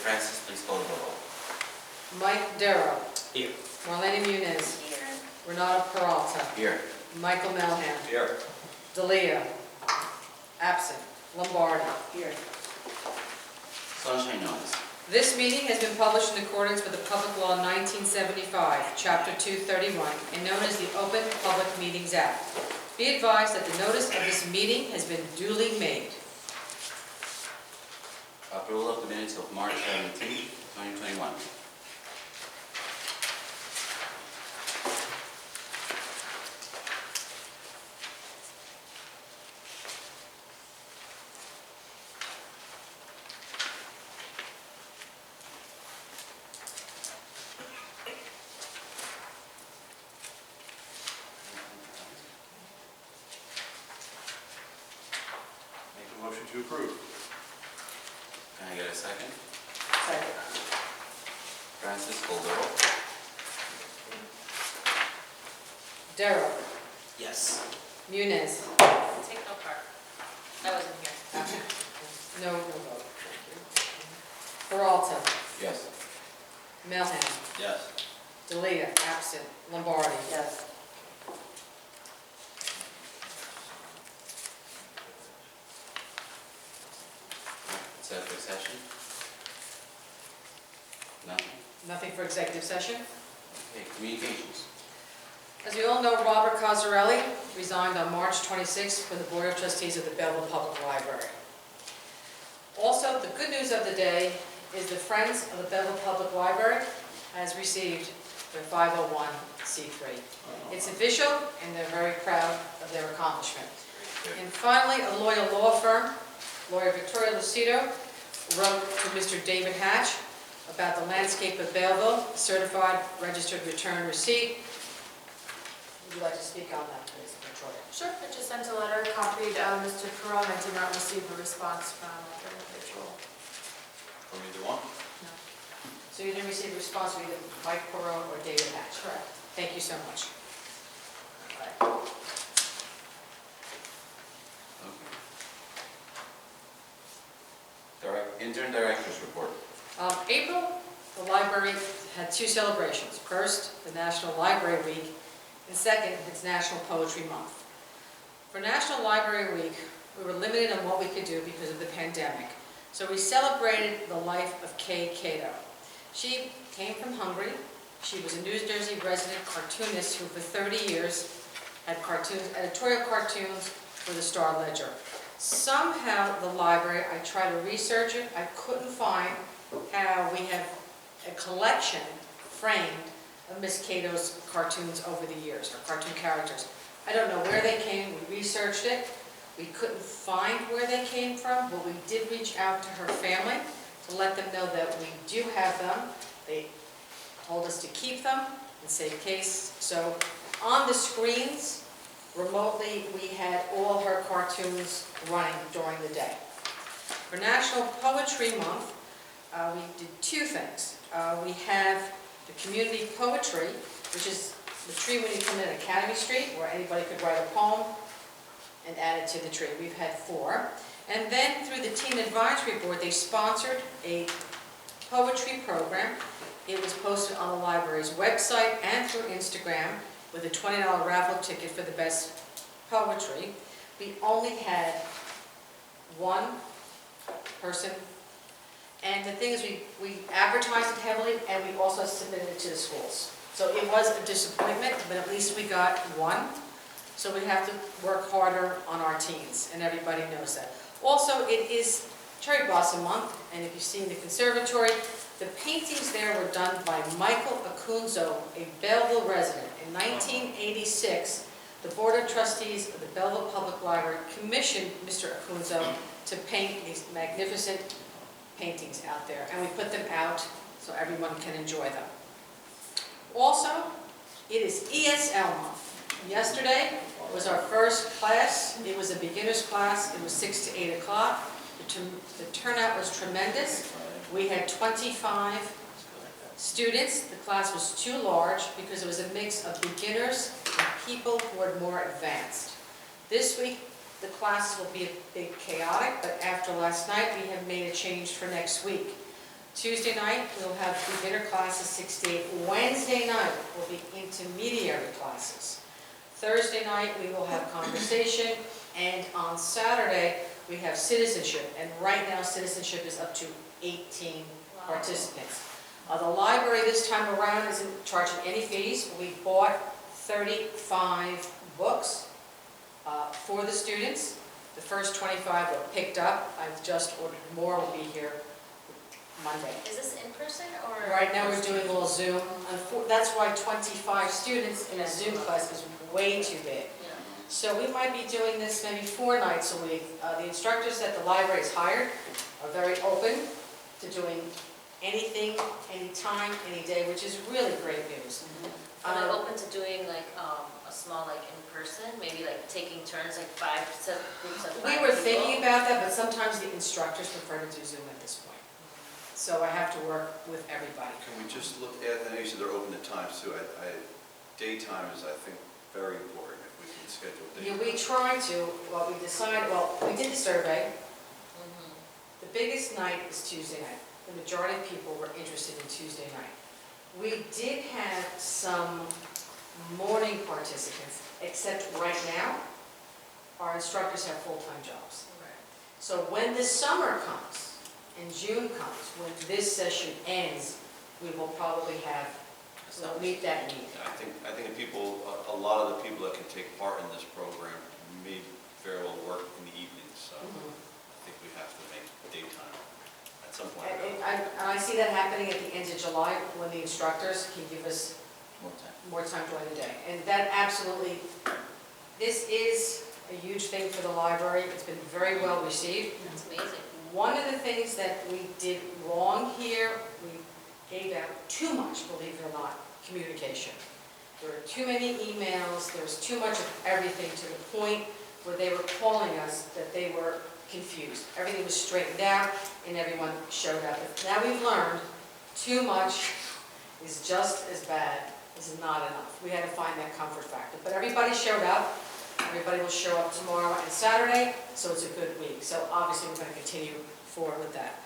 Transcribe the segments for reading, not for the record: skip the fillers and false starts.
Francis, please call the roll. Mike Darrow. Here. Marlene Muniz. Here. Renato Peralta. Here. Michael Melham. Here. Dalia. Absent. Lombardi. Here. Sunshine noise. This meeting has been published in accordance with the Public Law 1975, Chapter 231, and known as the Open Public Meetings Act. Be advised that the notice of this meeting has been duly made. Approval of the minutes of March 17, 2021. Make a motion to approve. Can I get a second? Second. Francis, call the roll. Darrow. Yes. Muniz. Take no part. I wasn't here. No vote. Peralta. Yes. Melham. Yes. Dalia. Absent. Lombardi. Yes. Executive session? Nothing? Nothing for executive session. Okay, communications. As we all know, Robert Cosarelli resigned on March 26th from the Board of Trustees of the Belleville Public Library. Also, the good news of the day is the Friends of the Belleville Public Library has received their 501c3. It's official, and they're very proud of their accomplishment. And finally, a loyal law firm, lawyer Victoria Lucido, wrote to Mr. David Hatch about the landscape of Belleville, certified registered return receipt. Would you like to speak on that, please, Victoria? Sure, I just sent a letter, copied Mr. Perron. I did not receive a response from the individual. From either one? No. So you didn't receive a response from either Mike Perron or David Hatch? Correct. Thank you so much. Okay. Interim director's report. April, the library had two celebrations. First, the National Library Week, and second, it's National Poetry Month. For National Library Week, we were limited on what we could do because of the pandemic. So we celebrated the life of Kay Cato. She came from Hungary. She was a New Jersey resident cartoonist who for 30 years had editorial cartoons for the Star Ledger. Somehow the library, I tried to research it, I couldn't find how we have a collection framed of Miss Cato's cartoons over the years, her cartoon characters. I don't know where they came, we researched it, we couldn't find where they came from, but we did reach out to her family to let them know that we do have them. They told us to keep them and save case. So on the screens, remotely, we had all her cartoons running during the day. For National Poetry Month, we did two things. We have the community poetry, which is the tree when you come in Academy Street, where anybody could write a poem and add it to the tree. We've had 4. And then through the Teen Advisory Board, they sponsored a poetry program. It was posted on the library's website and through Instagram with a $20 raffle ticket for the best poetry. We only had one person. And the thing is, we advertised it heavily, and we also submitted it to the schools. So it was a disappointment, but at least we got one. So we have to work harder on our teens, and everybody knows that. Also, it is Cherry Blossom Month, and if you see in the conservatory, the paintings there were done by Michael Acunzo, a Belleville resident. In 1986, the Board of Trustees of the Belleville Public Library commissioned Mr. Acunzo to paint these magnificent paintings out there, and we put them out so everyone can enjoy them. Also, it is ESL month. Yesterday was our first class. It was a beginner's class. It was 6 to 8 o'clock. The turnout was tremendous. We had 25 students. The class was too large because it was a mix of beginners and people who are more advanced. This week, the classes will be a bit chaotic, but after last night, we have made a change for next week. Tuesday night, we'll have beginner classes 6 to 8. Wednesday night will be intermediary classes. Thursday night, we will have conversation, and on Saturday, we have citizenship. And right now, citizenship is up to 18 participants. The library this time around isn't charging any fees. We bought 35 books for the students. The first 25 were picked up. I've just ordered more, will be here Monday. Is this in person or? Right now, we're doing all Zoom. That's why 25 students in a Zoom class is way too big. Yeah. So we might be doing this maybe 4 nights a week. The instructors that the library has hired are very open to doing anything, anytime, any day, which is really great news. Are they open to doing like a small like in person, maybe like taking turns, like 5 groups of 5 We were people? thinking about that, but sometimes the instructors prefer to do Zoom at this point. So I have to work with everybody. Can we just look at, I know you said they're open at times too. Daytime is, I think, very important if we can schedule Yeah, daytime. we tried to, we decided, we did the survey. Mhm. The biggest night is Tuesday night. The majority of people were interested in Tuesday night. We did have some morning participants, except right now, our instructors have full-time jobs. Right. So when the summer comes, and June comes, when this session ends, we will probably have, we'll meet that need. I think the people, a lot of the people that can take part in this program may very well work in the evenings, so Mhm. I think we have to make daytime at some point. And I see that happening at the end of July, when the instructors can give us more time during the day. And that absolutely, this is a huge thing for the library. It's been very well received. That's amazing. One of the things that we did wrong here, we gave out too much, believe it or not, communication. There were too many emails, there was too much of everything, to the point where they were calling us that they were confused. Everything was straightened out and everyone showed up. But now we've learned too much is just as bad as not enough. We had to find that comfort factor. But everybody showed up. Everybody will show up tomorrow and Saturday, so it's a good week. So obviously, we're going to continue forward with that.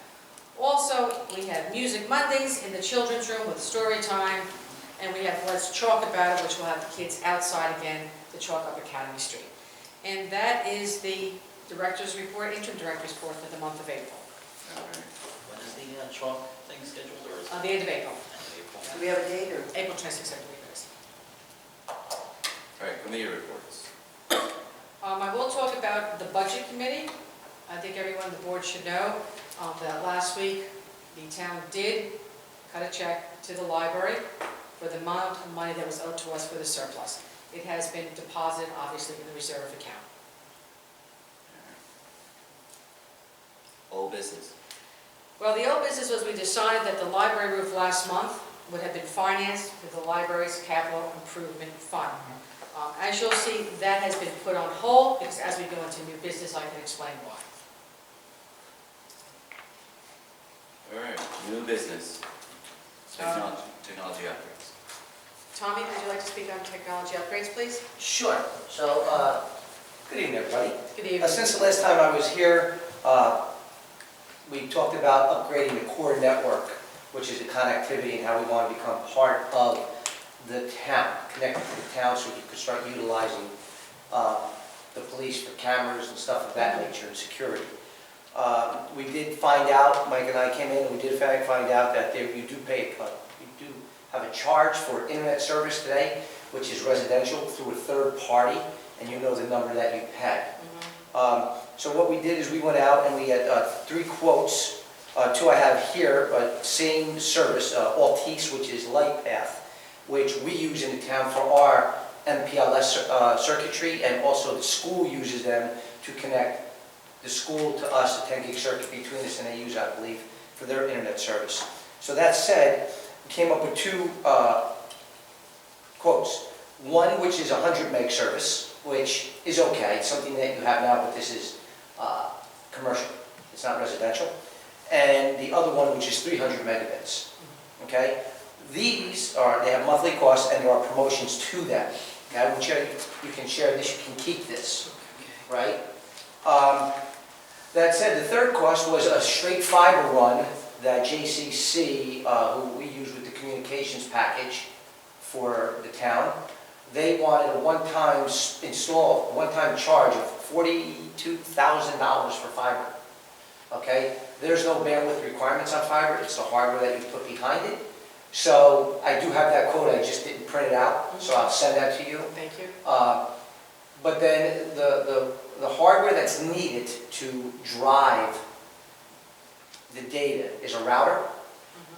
Also, we have Music Mondays in the children's room with story time, and we have Let's Chalk About It, which will have the kids outside again to chalk up Academy Street. And that is the director's report, interim director's report for the month of April. When is the chalk thing scheduled, or is it? The end of April, end of April? Do we have a date or? April 26th, I believe it is. All right, committee reports. I will talk about the budget committee. I think everyone on the board should know that last week, the town did cut a check to the library for the amount of money that was owed to us for the surplus. It has been deposited, obviously, in the reserve account. Old business. Well, the old business was we decided that the library roof last month would have been financed with the library's capital improvement fund. As you'll see, that has been put on hold, because as we go into new business, I can explain why. All right, new business. Technology upgrades. Tommy, would you like to speak on technology upgrades, please? Sure. So, good evening, everybody. Good evening. Since the last time I was here, we talked about upgrading the core network, which is the connectivity and how we want to become part of the town, connected to the town, so we can start utilizing the police for cameras and stuff of that nature and security. We did find out, Mike and I came in, and we did find out that you do have a charge for internet service today, which is residential through a third party, and you know the number that you pay. So what we did is we went out and we had 3 quotes. 2 I have here, same service, Altice, which is LightPath, which we use in the town for our MPLS circuitry, and also the school uses them to connect the school to us, a 10 gig circuit between us, and they use, I believe, for their internet service. So that said, we came up with 2 quotes. One, which is 100 meg service, which is okay, it's something that you have now, but this is commercial, it's not residential. And the other one, which is 300 megabits, okay? These they have monthly costs, and there are promotions to them. Okay, I would share, you can share this, you can keep this, right? That said, the third cost was a straight fiber run that JCC, who we use with the communications package for the town, they wanted a one-time one-time charge of $42,000 for fiber. Okay? There's no bandwidth requirements on fiber, it's the hardware that you put behind it. So I do have that quote, I just didn't print it out, so I'll send that to you. Thank you. But then the hardware that's needed to drive the data is a router.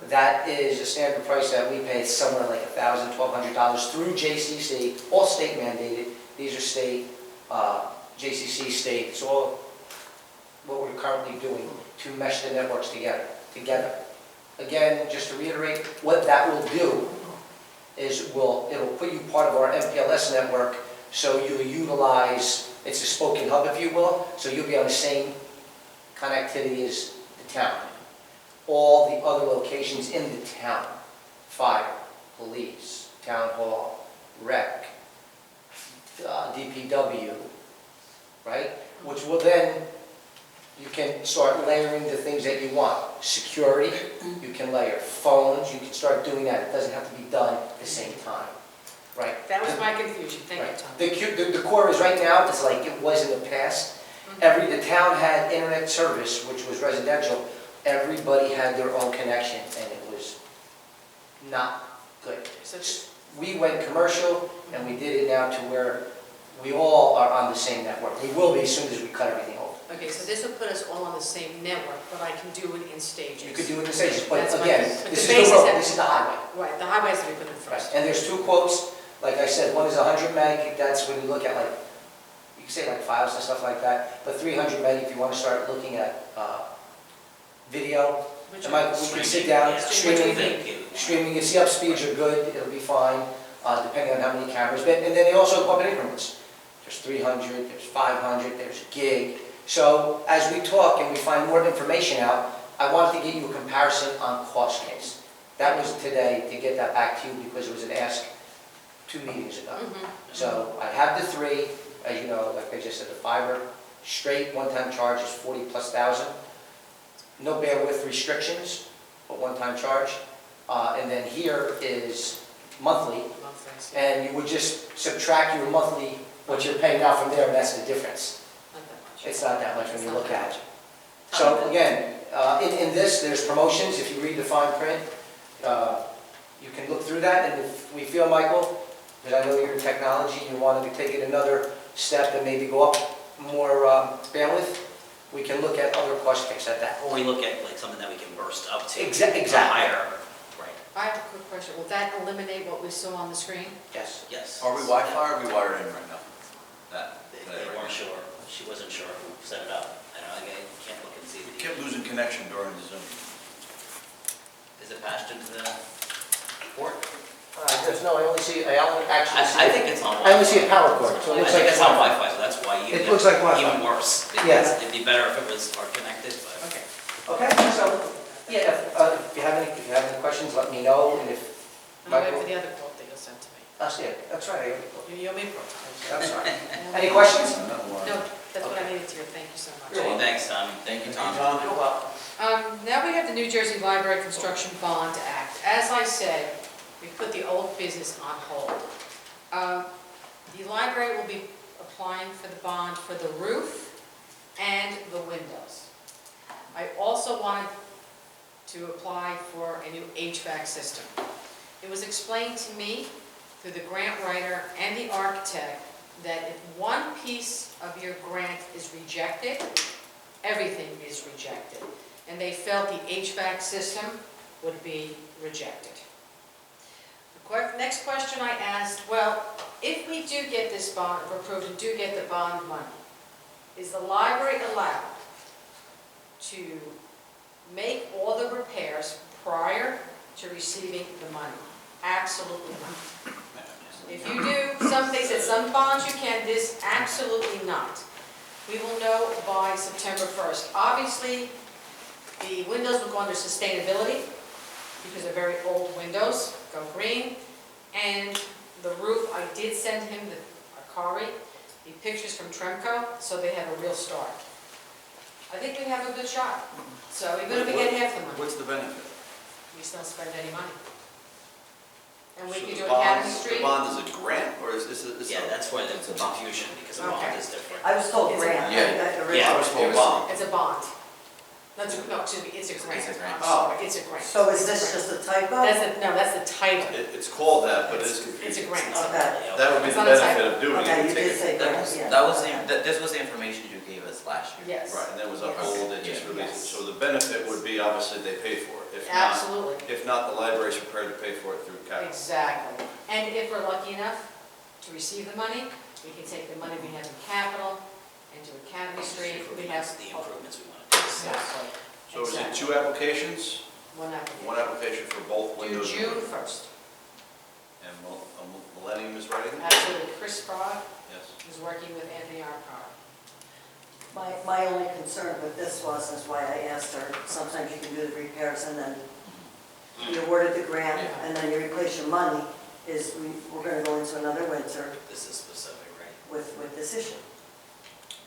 That is a standard price that we pay, somewhere like $1,000, $1,200 through JCC, all state mandated. These are state, JCC state, it's all what we're currently doing to mesh the networks together. Again, just to reiterate, what that will do is it'll put you part of our MPLS network, so you'll utilize, it's a spoken hub, if you will, so you'll be on the same connectivity as the town. All the other locations in the town, fire, police, town hall, rec, DPW, right? Which will then, you can start layering the things that you want. Security, you can layer phones, you can start doing that. It doesn't have to be done at the same time, right? That was my confusion, thank you, Right. Tom. The core is right now, it's like it was in the past. The town had internet service, which was residential. Everybody had their own connection, and it was not good. So, We went commercial, and we did it now to where we all are on the same network. We will be as soon as we cut everything over. okay, so this will put us all on the same network, but I can do it in stages. You could do it in stages, but That's my- again, but this the is the basis road, that- this is the highway. Right, the highways that we put in Right. first. And there's two quotes, like I said, one is 100 meg, that's when you look at like, you can say like files and stuff like that, but 300 meg if you want to start looking at video. Which And Michael, we can sit down, Yeah. streaming, Streaming. you see up speeds are good, it'll be fine, depending on how many cameras. And then they also go up in increments. There's 300, there's 500, there's a gig. So as we talk and we find more information out, I wanted to get you a comparison on cost case. That was today, to get that back to you, because it was an ask 2 meetings ago. So I have the three, as you know, like I just said, the fiber, straight one-time charge is 40,000+. No bandwidth restrictions, but one-time charge. And then here is monthly, and you would just subtract your monthly, what you're paying out from there, and that's the difference. Not that much. It's not that much when It's you not look that at much. it. So again, in this, there's promotions, if you read the fine print, you can look through that, and if we feel, Michael, because I know you're in technology, you wanted to take it another step and maybe go up more bandwidth, we can look at other cost kicks at that. Or we look at like something that we can burst up to. Exactly. Higher, right, I have a quick question. Will that eliminate what we saw on the screen? Yes. yes. Are we Wi-Fi or are we wired in right now? They weren't sure, she wasn't sure who set it up. I don't know, I can't look and see. We kept losing connection during the Zoom. Is it patched into the port? There's no, I only actually see. I think it's on I Wi-Fi. only see a power cord, so it I looks think like. it's on Wi-Fi, so that's why It looks like Wi-Fi. even worse. Yeah. It'd be better if it was hard connected, but. Okay. Okay, so, yeah, if you have any questions, let me know, and if, And I'll wait Michael. for the other quote that you'll send to me. That's right, You owe me a quote. I'm sorry. Any questions? No, that's what I needed to hear. Thank you so much. Okay, thanks, Tommy. Thank you, Tom. You're welcome. Now we have the New Jersey Library Construction Bond Act. As I said, we put the old business on hold. The library will be applying for the bond for the roof and the windows. I also wanted to apply for a new HVAC system. It was explained to me through the grant writer and the architect that if one piece of your grant is rejected, everything is rejected. And they felt the HVAC system would be rejected. The next question I asked, well, if we do get this bond, if we're approved and do get the bond money, is the library allowed to make all the repairs prior to receiving the money? Absolutely not. If you do, they said some bonds you can, this absolutely not. We will know by September 1st. Obviously, the windows will go under sustainability because they're very old windows, go green. And the roof, I did send him the pictures from Tremco, so they have a real start. I think we have a good shot. So even if we get half the money, What's the benefit? we still spend any money. And we So can the do bond- Academy Street. The bond is a grant, or is this a? Yeah, that's where there's a confusion, because the bond Okay. is different. I was told Is it- grant. Yeah. Yeah. I was told bond. It's a bond. No, excuse me, it's a grant. It's a grant. I'm sorry, it's a grant. So is It's a this grant. just a typo? That's the title. It's called that, but it is It's a confusing. grant. Okay. That would be It's the not a benefit typo. of doing it. Okay, you Take did it- say That grant, was, yeah. that was this was the information you gave us last year. Yes. Right, and then it was Yes. uphold, they just Yeah. released it. Yes. So the benefit would be, obviously, they pay for it. Absolutely. If not, the library's prepared to pay for it through capital. Exactly. And if we're lucky enough to receive the money, we can take the money we have in capital and do Academy Street. We have. The improvements we want to do. Exactly. So is it Exactly. 2 applications? One application. One application for both Due windows? June 1st. And Millennium is writing? Absolutely. Chris Frog Yes. is working with Anthony Arcaro. My only concern with this was, is why I asked her, sometimes you can do the repairs and then you awarded the grant Yeah. and then you replace your money, is we're gonna go into another winter This is specific, right? with this issue.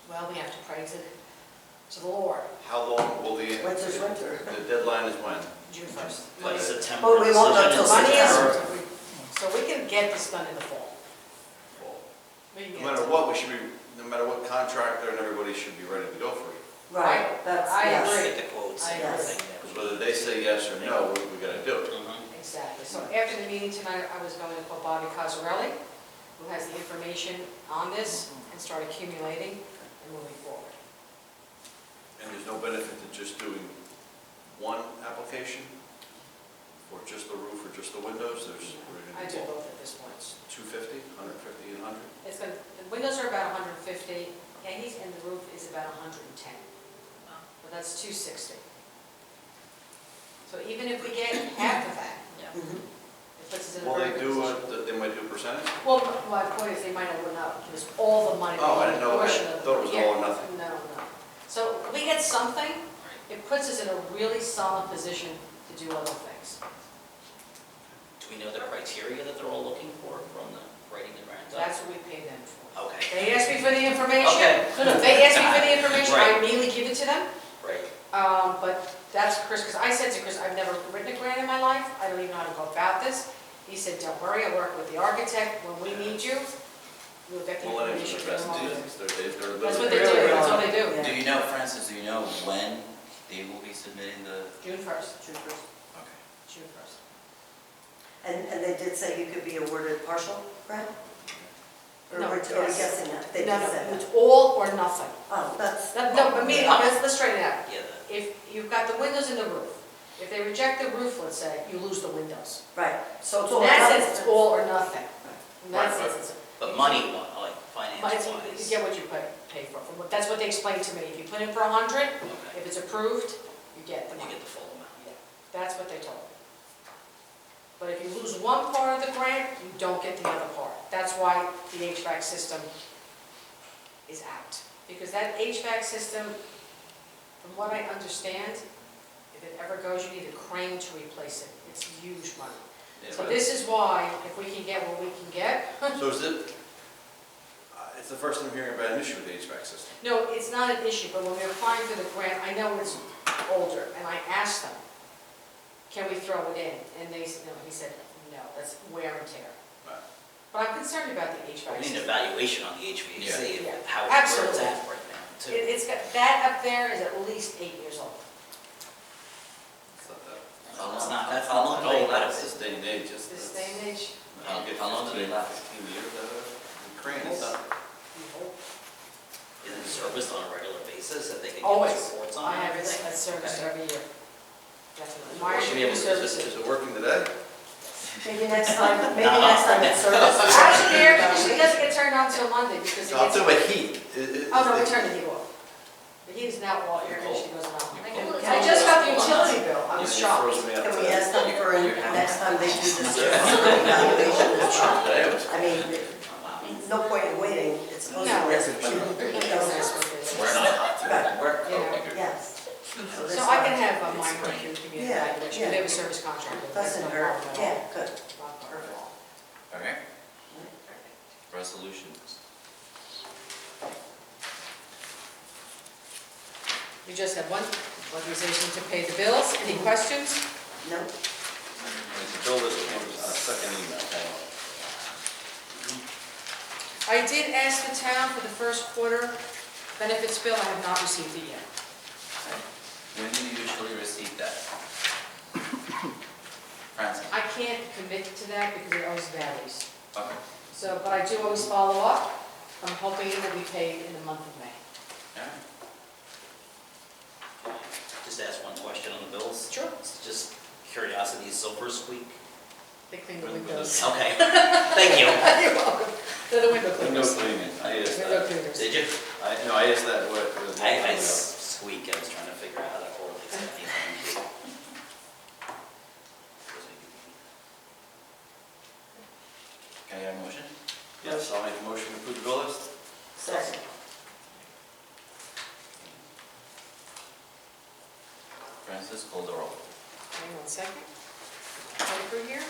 Well, we have to pray to the Lord. How long will the Winter's winter. deadline is when? June 1st. But September. But we won't know till decision is Money is, September. so we can get this done in the fall. We can No get matter it what, we should be, no matter what contractor and everybody should be ready to go for it. Right, that's, I yes. agree. Get the quotes I and agree. everything. Because whether they say yes or no, we gotta do it. Mhm. Exactly. So after the meeting tonight, I was going to call Bobby Cosarelli, who has the information on this, and start accumulating and moving forward. And there's no benefit to just doing one application? For just the roof or just the windows? I do both at this point. 250, 150, and 100? It's been, the windows are about 150, and the roof is about 110. But that's 260. So even if we get half of that, Yeah. Mhm. it puts us in a Will very they good do position. they might do a percentage? Well, my point is, they might not give us all the money. Oh, I didn't know that. Portion of Thought it was yeah. all or nothing. No, no. So if we get something, it puts us in a really solid position to do other things. Do we know the criteria that they're all looking for from the writing the grant? That's what we pay them for. Okay, They ask me for the information. Okay. No, they ask me for the information, I Right. immediately give it to them. right. But that's Chris, because I said to Chris, I've never written a grant in my life, I don't even know how to go about this. He said, don't worry, I work with the architect, when we need you, we'll get the Millennium's information. the best from to do them. this. They're That's what they Really do, that's are. all they do. Yeah. Do you know, Francis, do you know when they will be submitting the? June 1st, June first. Okay. June 1st. And they did say you could be awarded partial grant? Or No, are we yes. guessing that? They No, did no, say that. it's all or nothing. Oh, that's. No, but me, let's straighten it out. Yeah, If you've got the windows in the roof, if they reject the roof, let's say, you lose the windows. Right, so it's In all. that sense, it's all or nothing. In that Right, sense, it's. but money, like But finance you wise. get what you pay for. That's what they explained to me. If you put in for 100, Okay, if it's approved, you get the you money. get the full amount. That's what they told me. But if you lose one part of the grant, you don't get the other part. That's why the HVAC system is out. Because that HVAC system, from what I understand, if it ever goes, you need a crane to replace it. It's huge money. Yeah, So but- this is why, if we can get what we can get, So is it, it's the first time hearing about an issue with the HVAC system. no, it's not an issue, but when we're applying for the grant, I know it's older, and I asked them, can we throw it in? And they said, no, he said, no, that's wear and tear. Right. But I'm concerned about the HVAC We need an system. evaluation on the HVAC, Yeah. how, where it's Absolutely. at right now, too. It's got, that up there is at least 8 years old. It's not that. It's not, that's How not long do they old, last? that's This day and age, just. This day and age, How Get long do they 15 last? 15 years out of it. The crane is not. you hope. Is it serviced on a regular basis that they can give Always. us reports on? I have it everything? serviced Okay. every year. Definitely. Mine Should we have- service Is it working today? Maybe next time it's service. Actually, the air conditioning doesn't get turned on until Monday because it I'll gets. do a heat. Oh, no, we turn the heat off. The heat is now off, air conditioning goes on. Can I just got the utility bill, I was shocked. Can we ask them for, next time they do this evaluation as well? I mean, no point in waiting, it's supposed to No. be It executed. doesn't mess with it. We're not hot today. We're, You know. okay, good. Yes. So I can have a minor review, give me an Yeah, evaluation, yeah. they have a service contract. with it. Doesn't No hurt, problem at all. yeah, good. Not a problem at all. Okay. Resolutions. We just have one authorization to pay the bills. Any questions? No? The bill list was on a second email. I did ask the town for the first quarter benefits bill. I have not received it yet. When do you usually receive that? Francis? I can't commit to that because it always varies. Okay. So, but I do always follow up. I'm hoping it will be paid in the month of May. All right. Just ask one question on the bills. Sure. It's just curiosity, so first week. They clean the windows. Okay, thank you. You're welcome. They're the window Window cleaners. cleaning, I asked Window that. cleaners. Did you? I asked that, what? I squeak, I was trying to figure out how that correlates to anything. Can I have a motion? Yes, I'll make a motion to approve the bill list. Second. Francis, call the roll. Hang on a second. Paper here.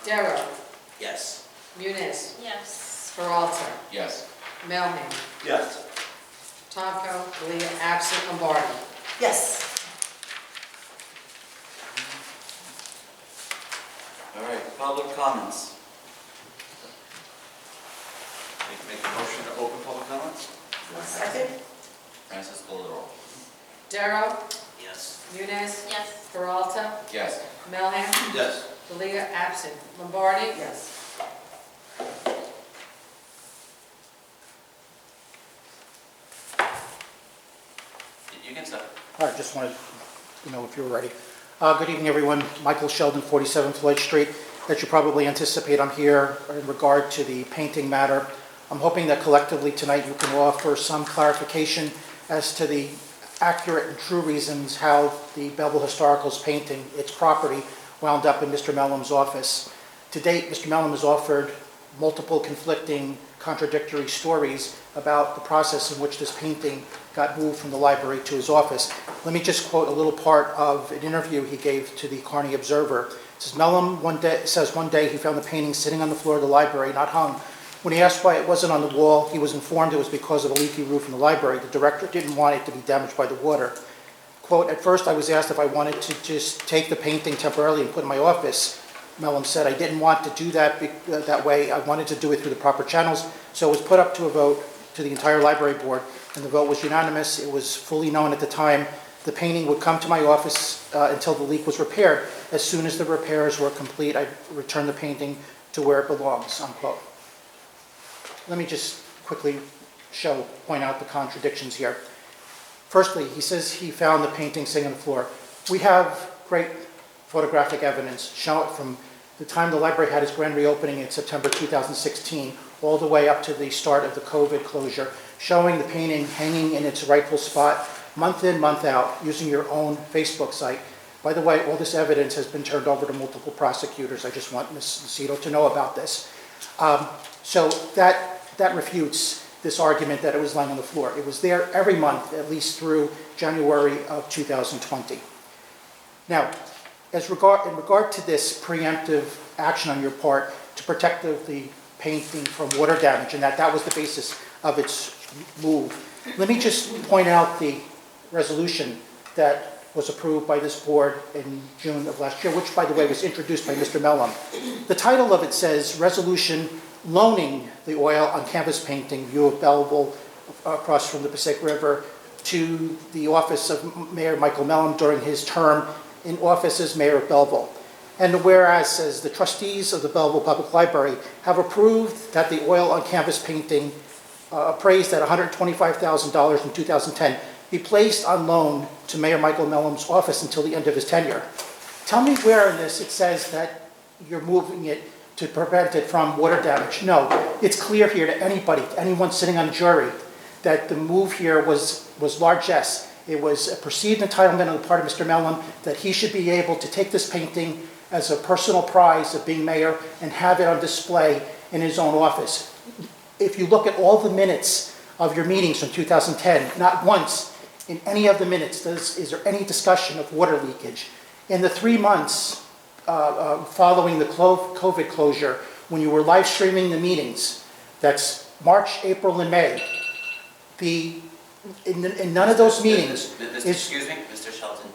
Darrow, Yes. Muniz, Yes. Peralta, Yes. Melham, Yes. Tomco, Leah, absent, Lombardi. Yes. All right, public comments. Make a motion to open public comments? Second? Francis, call the roll. Darrow, Yes. Muniz, Yes. Peralta, Yes. Melham, Yes. Leah, absent, Lombardi. Yes. You can start. All right, just wanted to know if you were ready. Good evening, everyone. Michael Sheldon, 47 Floyd Street. As you probably anticipate, I'm here in regard to the painting matter. I'm hoping that collectively tonight you can offer some clarification as to the accurate and true reasons how the Belleville Historical's painting, its property, wound up in Mr. Melham's office. To date, Mr. Melham has offered multiple conflicting, contradictory stories about the process in which this painting got moved from the library to his office. Let me just quote a little part of an interview he gave to the Kearney Observer. It says, Melham says one day he found the painting sitting on the floor of the library, not hung. When he asked why it wasn't on the wall, he was informed it was because of a leaky roof in the library. The director didn't want it to be damaged by the water. Quote, at first I was asked if I wanted to just take the painting temporarily and put it in my office. Melham said, I didn't want to do that that way. I wanted to do it through the proper channels. So it was put up to a vote to the entire library board, and the vote was unanimous. It was fully known at the time. The painting would come to my office until the leak was repaired. As soon as the repairs were complete, I returned the painting to where it belongs, unquote. Let me just quickly point out the contradictions here. Firstly, he says he found the painting sitting on the floor. We have great photographic evidence showing from the time the library had its grand reopening in September 2016 all the way up to the start of the COVID closure, showing the painting hanging in its rightful spot month in, month out, using your own Facebook site. By the way, all this evidence has been turned over to multiple prosecutors. I just want Ms. Lucido to know about this. So that refutes this argument that it was lying on the floor. It was there every month, at least through January of 2020. Now, in regard to this preemptive action on your part to protect the painting from water damage, and that was the basis of its move, let me just point out the resolution that was approved by this board in June of last year, which, by the way, was introduced by Mr. Melham. The title of it says, Resolution Loaning the Oil on Canvas Painting, View of Belleville across from the Passaic River, to the office of Mayor Michael Melham during his term in office as Mayor of Belleville. And whereas says the trustees of the Belleville Public Library have approved that the oil on canvas painting appraised at $125,000 in 2010 be placed on loan to Mayor Michael Melham's office until the end of his tenure. Tell me where in this it says that you're moving it to prevent it from water damage. No, it's clear here to anybody, to anyone sitting on a jury, that the move here was largesse. It was a perceived entitlement on the part of Mr. Melham that he should be able to take this painting as a personal prize of being mayor and have it on display in his own office. If you look at all the minutes of your meetings from 2010, not once in any of the minutes is there any discussion of water leakage. In the 3 months following the COVID closure, when you were live streaming the meetings, that's March, April, and May, In none of those meetings is... Excuse me, Mr. Shelton,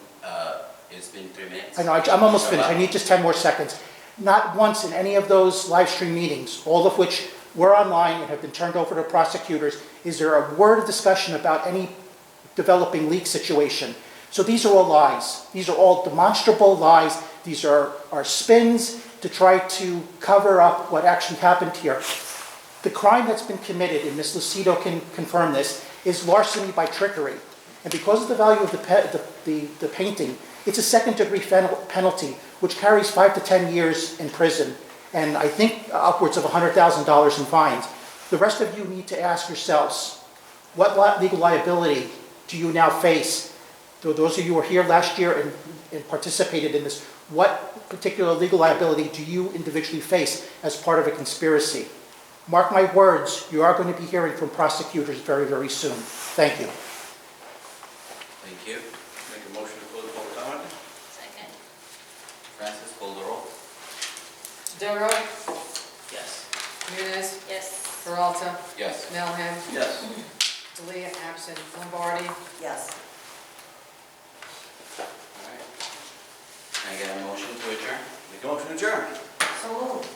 it's been 3 minutes. I know, I'm almost finished, I need just 10 more seconds. Not once in any of those live stream meetings, all of which were online and have been turned over to prosecutors, is there a word of discussion about any developing leak situation. So these are all lies. These are all demonstrable lies. These are spins to try to cover up what actually happened here. The crime that's been committed, and Ms. Lucido can confirm this, is larceny by trickery. And because of the value of the painting, it's a second-degree penalty, which carries 5 to 10 years in prison, and I think upwards of $100,000 in fines. The rest of you need to ask yourselves, what legal liability do you now face? Those of you who were here last year and participated in this, what particular legal liability do you individually face as part of a conspiracy? Mark my words, you are going to be hearing from prosecutors very, very soon. Thank you. Thank you. Make a motion to close the public comment? Second. Francis, call the roll. Deveraux, Yes. Muniz, Yes. Peralta, Yes. Melham, Yes. Delia, absent, Lombardi. Yes. All right. Can I get a motion to adjourn? Make a motion to adjourn. So moved.